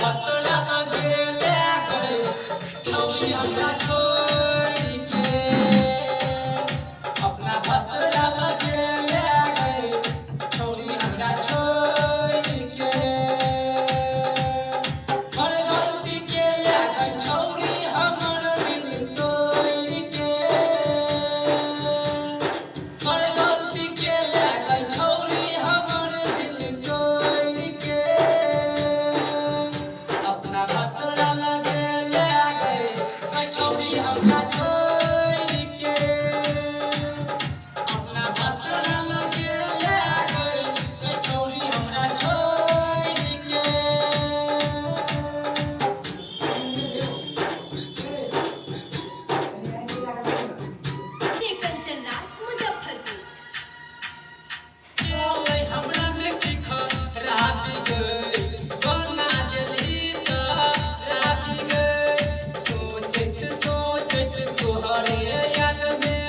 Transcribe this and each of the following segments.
भतरा अकेले गए छौरी हमरा छोड़ के अपना भतरा अकेले गए छौरी हमरा छोड़ के हर गलती के ले छौरी हमर दिल तोड़ के हर गलती के ले छौरी हमर दिल तोड़ के अपना भतरा लगे ले गए छौरी हमरा छोड़ के अपना भतरा लगे ले गए छौरी हमरा छोड़ के कंचन राज मुजफ्फरपुर। चले हमरा में की खराब गई बना दिली खराब गई सोचत तोहरे याद में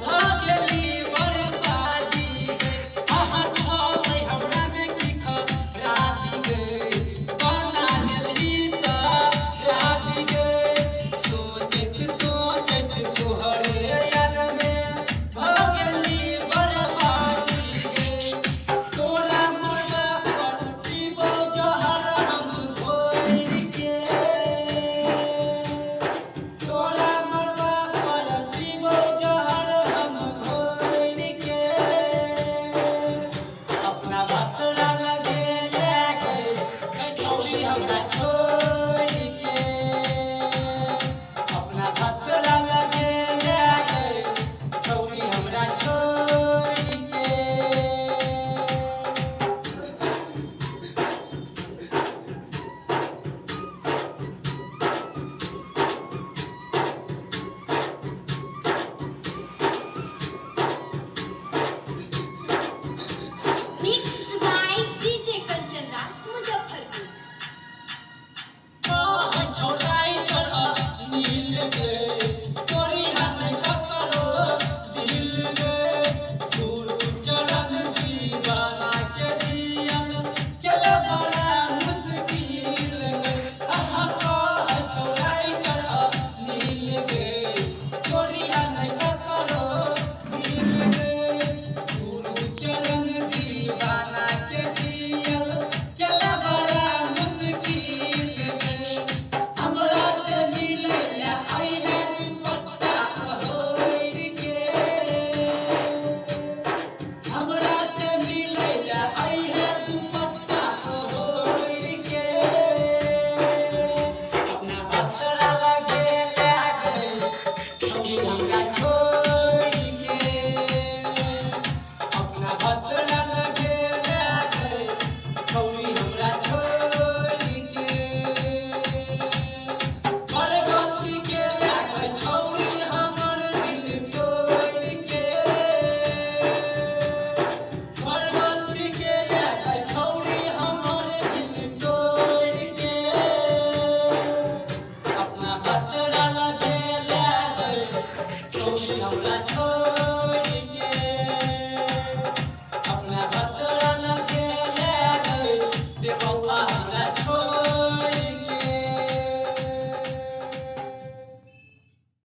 भगली बर्बादी गई आहा चले हमरा में की खराब गई बना दिली खराब गई सोचत तोहरे याद में भगली बर्बादी गई तोरा मरदा पर पीबो जहर हम घोर के तोरा मरदा पर पीबो जहर हम घोर के अपना भतरा लगे ले गए छौरी हमरा छोड़ के अपना भतरा लगे ले गए छौरी हमरा छोड़ के mix by DJ Kanchan Raj Muzaffarpur. छोड़ाई कर नील गे तोरी हाथ ककरो दिल गे गुरु चरण दीवाना के दियल चल बड़ा मुश्किल गे आहा छोड़ाई कर नील गे तोरी हाथ ककरो दिल गे गुरु चरण दीवाना के दियल चल बड़ा मुश्किल गे हमरा से मिलैया आई है दुपट्टा ओढ़ के हमरा से मिलैया आई है दुपट्टा ओढ़ के अपना भतरा लगे ले गए छौरी हमरा छोड़ के अपना भतरा लगे ले गए छौरी हमरा छोड़ के हर गलती के ले छौरी हमर दिल तोड़ के हर गलती के ले छौरी हमर दिल तोड़ के अपना भतरा लगे ले गए छौरी हमरा छोड़